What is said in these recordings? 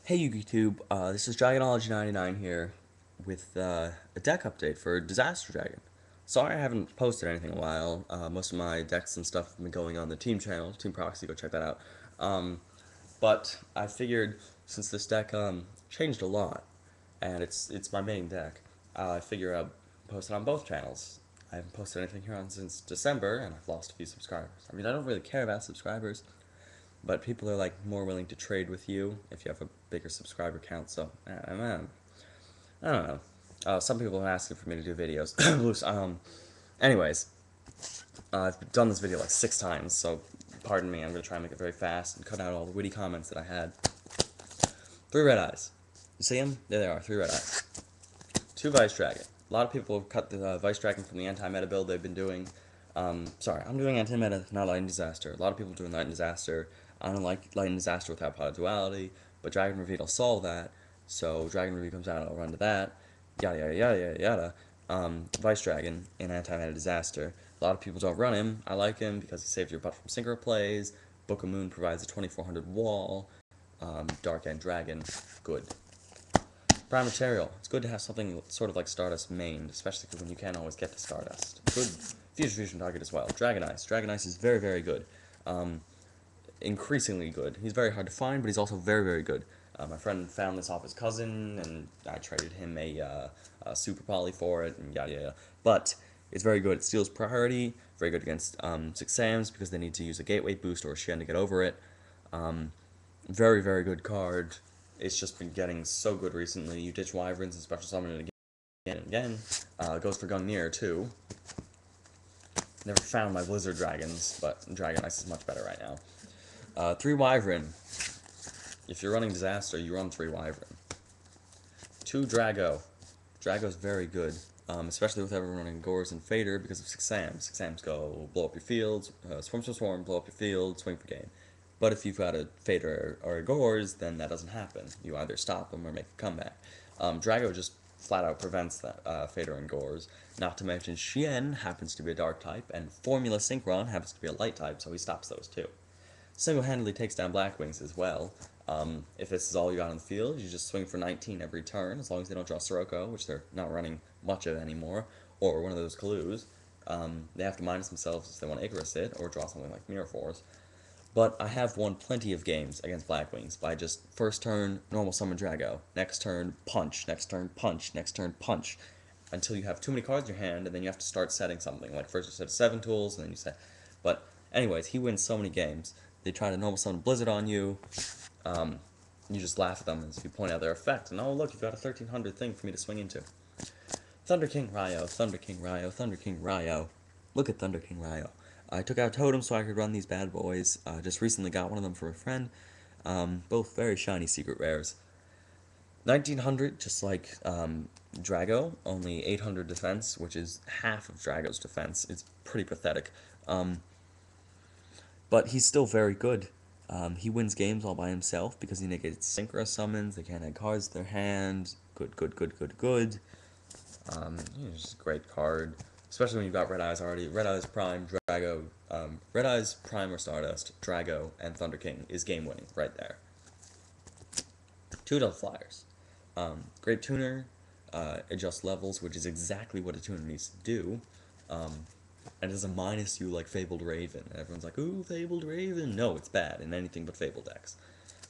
Hey YouTube, this is Dragonology99 here with a deck update for Disaster Dragon. Sorry I haven't posted anything in a while. Most of my decks and stuff have been going on the team channel, Team Proxy, go check that out. But I figured since this deck changed a lot, and it's my main deck, I figure I'll post it on both channels. I haven't posted anything here on since December, and I've lost a few subscribers. I mean, I don't really care about subscribers. But people are like more willing to trade with you if you have a bigger subscriber count. So I don't know. Some people are asking for me to do videos. Anyways, I've done this video like 6 times, so pardon me. I'm gonna try and make it very fast and cut out all the witty comments that I had. 3 red eyes. You see them? There they are. 3 red eyes. 2 Vice Dragon. A lot of people have cut the Vice Dragon from the anti-meta build they've been doing. Sorry, I'm doing anti-meta, not Light and Disaster. A lot of people are doing Light and Disaster. I don't like Light and Disaster without Pot of Duality, but Dragon Reveal will solve that. So Dragon Reveal comes out, I'll run to that. Yada yada yada yada yada. Vice Dragon in anti-meta Disaster. A lot of people don't run him. I like him because he saves your butt from synchro plays. Book of Moon provides a 2400 wall. Dark End Dragon, good. Prime Material. It's good to have something sort of like Stardust mained, especially when you can't always get to Stardust. Good fusion target as well. Dragon Ice. Dragon Ice is very, very good. Increasingly good. He's very hard to find, but he's also very, very good. My friend found this off his cousin, and I traded him a Super Poly for it, and yada yada. But it's very good. It steals priority, very good against 6 Sams, because they need to use a Gateway boost or a Shen to get over it. Very, very good card. It's just been getting so good recently. You ditch Wyverns and special summon it again and again. Goes for Gungnir, too. Never found my Blizzard Dragons, but Dragon Ice is much better right now. 3 Wyvern. If you're running Disaster, you run 3 Wyvern. 2 Drago. Drago's very good, especially with everyone running Gores and Fader because of 6 Sams. 6 Sams go blow up your fields, swarm, blow up your field, swing for game. But if you've got a Fader or a Gores, then that doesn't happen. You either stop them or make a comeback. Drago just flat out prevents that Fader and Gores. Not to mention Shen happens to be a dark type, and Formula Synchron happens to be a light type, so he stops those too. Single-handedly takes down Blackwings as well. If this is all you got on the field, you just swing for 19 every turn, as long as they don't draw Sirocco, which they're not running much of anymore, or one of those Kalu's. They have to minus themselves if they want to Icarus it, or draw something like Mirror Force. But I have won plenty of games against Blackwings by just first turn, normal summon Drago, next turn, punch, next turn, punch, next turn, punch, until you have too many cards in your hand, and then you have to start setting something. Like first you set 7 tools, and then you set... But anyways, he wins so many games. They try to normal summon Blizzard on you, you just laugh at them as you point out their effect, and oh look, you've got a 1300 thing for me to swing into. Thunder King Ryo, Thunder King Ryo, Thunder King Ryo. Look at Thunder King Ryo. I took out Totem so I could run these bad boys. Just recently got one of them for a friend. Both very shiny secret rares. 1900, just like Drago, only 800 defense, which is half of Drago's defense. It's pretty pathetic. But he's still very good. He wins games all by himself because he negates synchro summons. They can't add cards to their hand. Good, good, good, good, good. He's just a great card. Especially when you've got Red Eyes already. Red Eyes Prime, Drago, Red Eyes Prime or Stardust, Drago, and Thunder King is game winning right there. 2 Double Flyers. Great tuner, adjust levels, which is exactly what a tuner needs to do. And it doesn't minus you like Fabled Raven. And everyone's like, ooh, Fabled Raven. No, it's bad in anything but Fabled decks.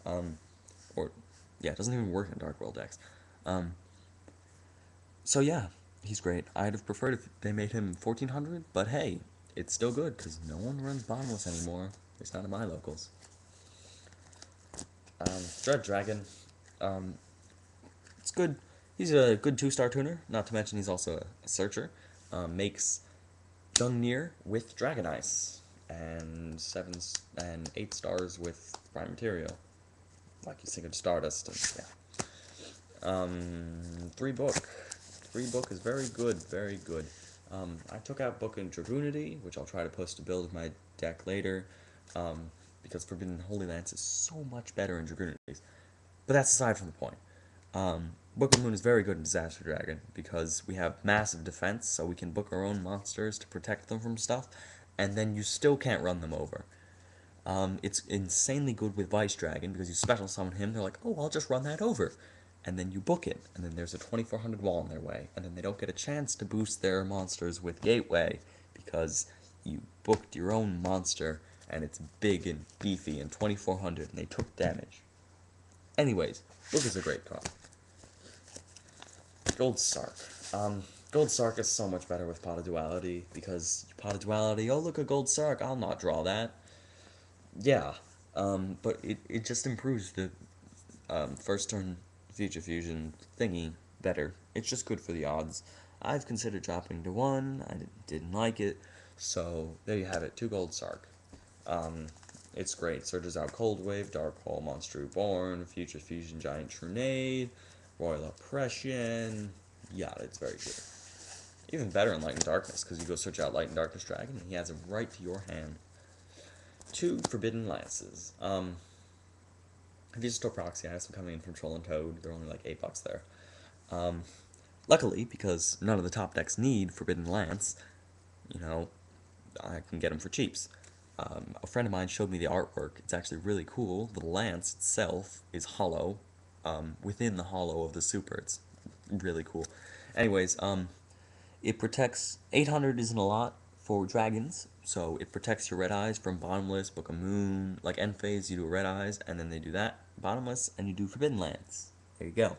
Yeah, it doesn't even work in Dark World decks. So yeah, he's great. I'd have preferred if they made him 1400, but hey, it's still good, because no one runs Bottomless anymore. At least not in my locals. Dread Dragon. It's good. He's a good 2-star tuner, not to mention he's also a searcher. Makes Gungnir with Dragon Ice, and 7 and 8 stars with Prime Material. Like you think of Stardust, and yeah. 3 Book. 3 Book is very good, very good. I took out Book in Dragoonity, which I'll try to post a build of my deck later, because Forbidden Holy Lance is so much better in Dragoonities. But that's aside from the point. Book of Moon is very good in Disaster Dragon, because we have massive defense, so we can book our own monsters to protect them from stuff, and then you still can't run them over. It's insanely good with Vice Dragon because you special summon him. They're like, oh, I'll just run that over. And then you book it. And then there's a 2400 wall in their way. And then they don't get a chance to boost their monsters with Gateway because you booked your own monster and it's big and beefy and 2400 and they took damage. Anyways, Book is a great card. Gold Sark. Gold Sark is so much better with Pot of Duality because Pot of Duality, oh look, a Gold Sark, I'll not draw that. Yeah, but it just improves the first turn Future Fusion thingy better. It's just good for the odds. I've considered dropping to 1, I didn't like it, so there you have it, 2 Gold Sark. It's great. Searches out Cold Wave, Dark Hole, Monster Reborn, Future Fusion, Giant Trunade, Royal Oppression. Yeah, it's very good. Even better in Light and Darkness, because you go search out Light and Darkness Dragon, and he adds it right to your hand. 2 Forbidden Lances. If you store proxy, I have some coming in from Troll and Toad. They're only like $8 there. Luckily, because none of the top decks need Forbidden Lance, you know, I can get them for cheaps. A friend of mine showed me the artwork. It's actually really cool. The lance itself is hollow, within the hollow of the super. It's really cool. Anyways, it protects, 800 isn't a lot for dragons, so it protects your red eyes from Bottomless, Book of Moon, like end phase, you do red eyes, and then they do that, Bottomless, and you do Forbidden Lance. There you go.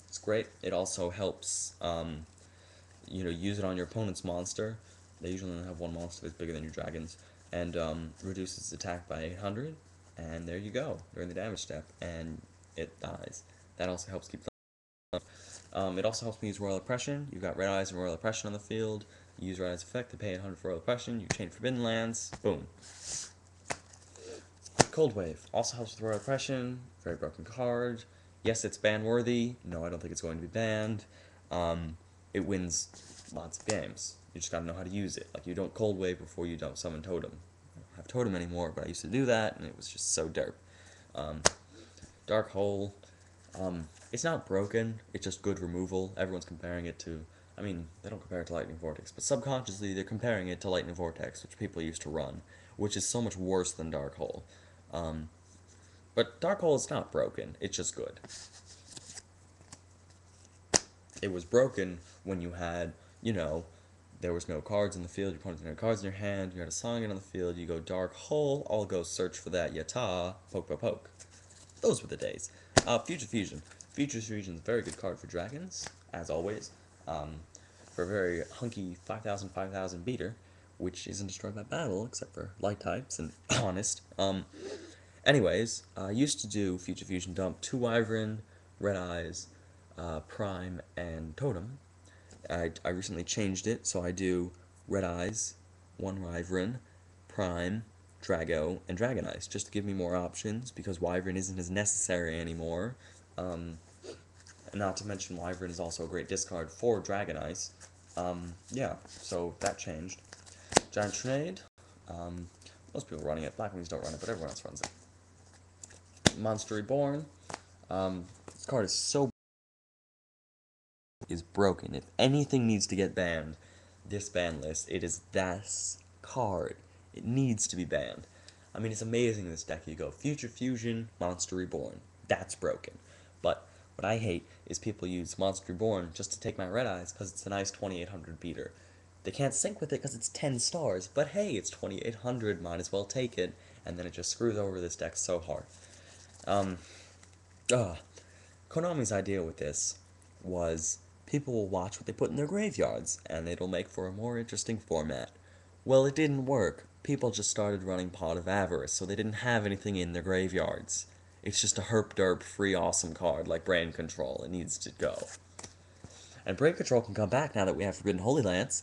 It's great. It also helps, use it on your opponent's monster. They usually only have one monster that's bigger than your dragons, and reduces attack by 800, and there you go, during the damage step, and it dies. That also helps keep them. It also helps me use Royal Oppression. You've got Red Eyes and Royal Oppression on the field. You use Red Eyes effect to pay 800 for Royal Oppression. You chain Forbidden Lands. Boom. Cold Wave also helps with Royal Oppression. Very broken card. Yes, it's ban worthy. No, I don't think it's going to be banned. It wins lots of games. You just gotta know how to use it. Like, you don't Cold Wave before you don't summon Totem. I don't have Totem anymore, but I used to do that, and it was just so derp. Dark Hole. It's not broken, it's just good removal. Everyone's comparing it to, I mean, they don't compare it to Lightning Vortex, but subconsciously they're comparing it to Lightning Vortex, which people used to run, which is so much worse than Dark Hole. But Dark Hole is not broken, it's just good. It was broken when you had, there was no cards in the field, your opponent had no cards in your hand, you had a Song on the field, you go Dark Hole, I'll go search for that Yata, poke, poke, poke. Those were the days. Future Fusion. Future Fusion is a very good card for dragons, as always. For a very hunky 5,000 beater, which isn't destroyed by battle, except for light types, and honest. Anyways, I used to do Future Fusion dump 2 Wyvern, Red Eyes, Prime, and Totem. I recently changed it, so I do Red Eyes, 1 Wyvern, Prime, Drago, and Dragon Ice, just to give me more options, because Wyvern isn't as necessary anymore. Not to mention Wyvern is also a great discard for Dragon Ice. Yeah, so that changed. Giant Trunade. Most people running it. Black Wings don't run it, but everyone else runs it. Monster Reborn. This card is broken. If anything needs to get banned, this ban list, it is this card. It needs to be banned. I mean, it's amazing in this deck. You go Future Fusion, Monster Reborn. That's broken. But what I hate is people use Monster Reborn just to take my Red Eyes because it's a nice 2800 beater. They can't sync with it because it's 10 stars, but hey, it's 2800, might as well take it, and then it just screws over this deck so hard. Konami's idea with this was people will watch what they put in their graveyards, and it'll make for a more interesting format. Well, it didn't work. People just started running Pot of Avarice, so they didn't have anything in their graveyards. It's just a herp-derp free awesome card like Brain Control. It needs to go. And Brain Control can come back now that we have Forbidden Holy Lance.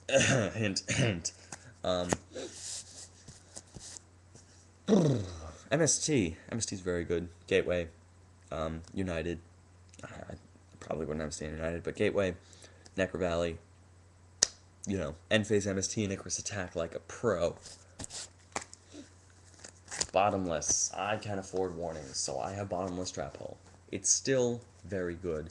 Hint, hint. MST. MST is very good. Gateway. United. I probably wouldn't have stayed United, but Gateway. Necro Valley. End phase MST and Icarus attack like a pro. Bottomless. I can't afford warnings, so I have Bottomless Trap Hole. It's still very good.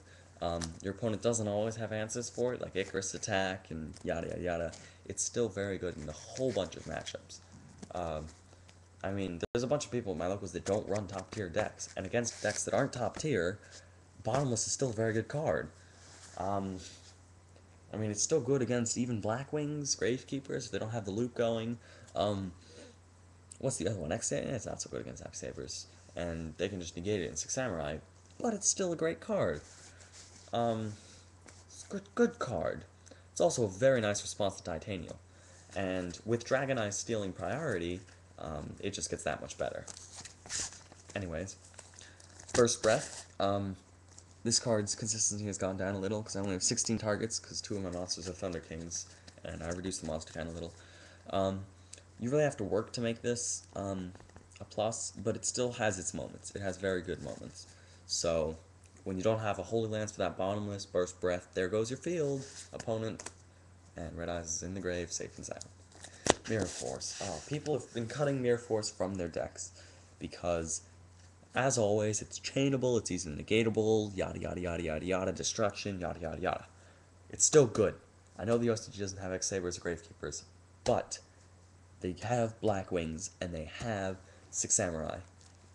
Your opponent doesn't always have answers for it, like Icarus attack and yada yada yada. it's still very good in a whole bunch of matchups. I mean, there's a bunch of people in my locals that don't run top tier decks, and against decks that aren't top tier, Bottomless is still a very good card. I mean, it's still good against even Blackwings, Gravekeepers, if they don't have the loop going. What's the other one? It's not so good against Axe Sabers, and they can just negate it in Six Samurai, but it's still a great card. It's a good card. It's also a very nice response to Titanium, and with Dragon Eye stealing priority, it just gets that much better. Anyways, First Breath. This card's consistency has gone down a little because I only have 16 targets because 2 of my monsters are Thunder Kings, and I reduced the monster count a little. You really have to work to make this a plus, but it still has its moments. It has very good moments. So, when you don't have a Holy Lance for that Bottomless, Burst Breath, there goes your field, opponent, and Red Eyes is in the grave, safe and sound. Mirror Force. Oh, people have been cutting Mirror Force from their decks because, as always, it's chainable, it's easily negatable, yada yada yada yada yada, destruction, yada yada yada. It's still good. I know the OSTG doesn't have X-Sabers or Gravekeepers, but they have Blackwings, and they have Six Samurai,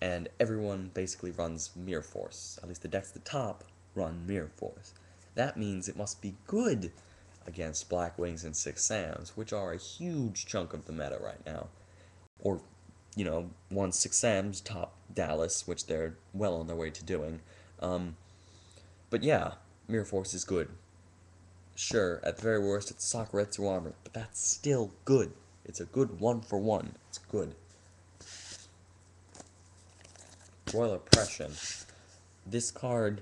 and everyone basically runs Mirror Force. At least the decks at the top run Mirror Force. That means it must be good against Blackwings and Six Sams, which are a huge chunk of the meta right now. Or, you know, one Six Sams top Dallas, which they're well on their way to doing. But yeah, Mirror Force is good. Sure, at the very worst, it's Sakuretsu armor, but that's still good. It's a good 1-for-1. It's good. Royal Oppression. This card,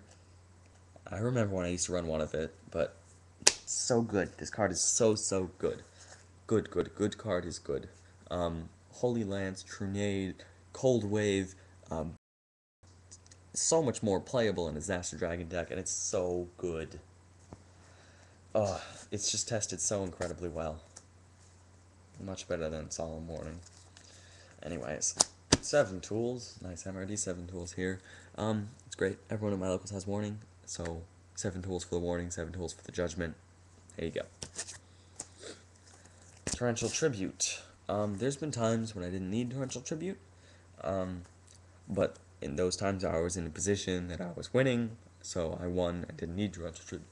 I remember when I used to run one of it, but it's so good. This card is so good. Good card is good. Holy Lance, Trunade, Cold Wave, so much more playable in a Disaster Dragon deck, and it's so good. It's just tested so incredibly well. Much better than Solemn Warning. Anyways, 7 tools. Nice MRD 7 tools here. It's great. Everyone in my locals has Warning, so 7 tools for the Warning, 7 tools for the Judgment. There you go. Torrential Tribute. There's been times when I didn't need Torrential Tribute, but in those times I was in a position that I was winning, so I won. I didn't need Torrential Tribute.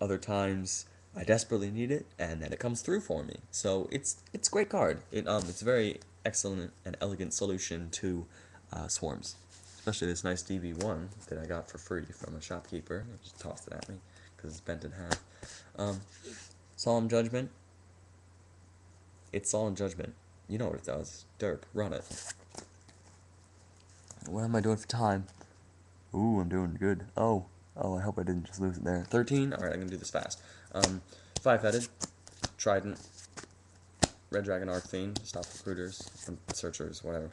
Other times I desperately need it, and then it comes through for me. So it's a great card. It's a very excellent and elegant solution to swarms, especially this nice DB1 that I got for free from a shopkeeper. He just tossed it at me because it's bent in half. Solemn Judgment. It's Solemn Judgment. You know what it does. Dirk, run it. What am I doing for time? Ooh, I'm doing good. Oh, I hope I didn't just lose it there. 13? Alright, I'm gonna do this fast. 5-headed, Trident, Red Dragon Arcfiend, stop recruiters, searchers, whatever.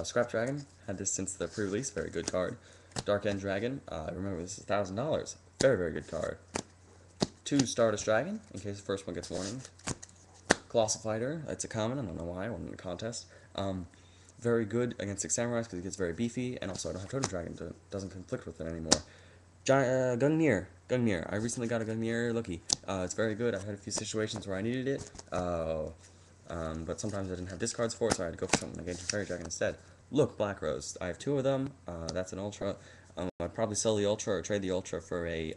Scrap Dragon, had this since the pre-release, very good card. Dark End Dragon, remember this is $1,000, very good card. 2 Stardust Dragon, in case the first one gets warning. Colossal Fighter, it's a common, I don't know why, I won in the contest. Very good against Six Samurais because it gets very beefy, and also I don't have Totem Dragon, so it doesn't conflict with it anymore. Gungnir. I recently got a Gungnir Lookie. It's very good. I had a few situations where I needed it, but sometimes I didn't have discards for it, so I had to go for something like Ancient Fairy Dragon instead. Look, Black Rose. I have 2 of them. That's an Ultra. I'd probably sell the Ultra or trade the Ultra for a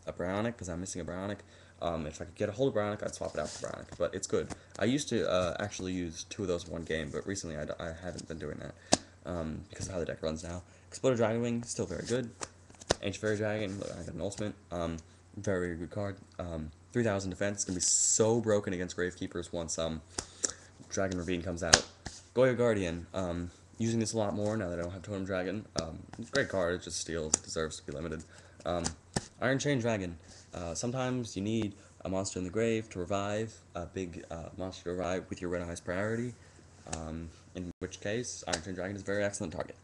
Bryonic, because I'm missing a Bryonic. If I could get a hold of Bryonic, I'd swap it out for Bryonic, but it's good. I used to actually use 2 of those in one game, but recently I haven't been doing that, because of how the deck runs now. Exploder Dragonwing, still very good. Ancient Fairy Dragon, look, I got an ultimate. Very good card. 3,000 defense. It's gonna be so broken against Gravekeepers once Dragon Ravine comes out. Goya Guardian. Using this a lot more now that I don't have Totem Dragon. It's a great card. It just steals. It deserves to be limited. Iron Chain Dragon. Sometimes you need a monster in the grave to revive, a big monster to revive with your Red Eyes priority. In which case, Iron Chain Dragon is a very excellent target.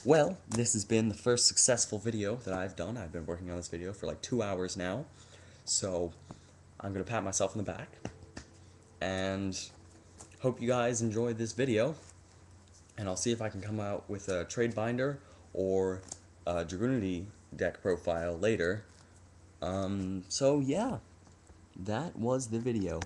Well, this has been the first successful video that I've done. I've been working on this video for like 2 hours now, so I'm going to pat myself on the back, and hope you guys enjoyed this video, and I'll see if I can come out with a trade binder or a Dragoonity deck profile later. So yeah, that was the video.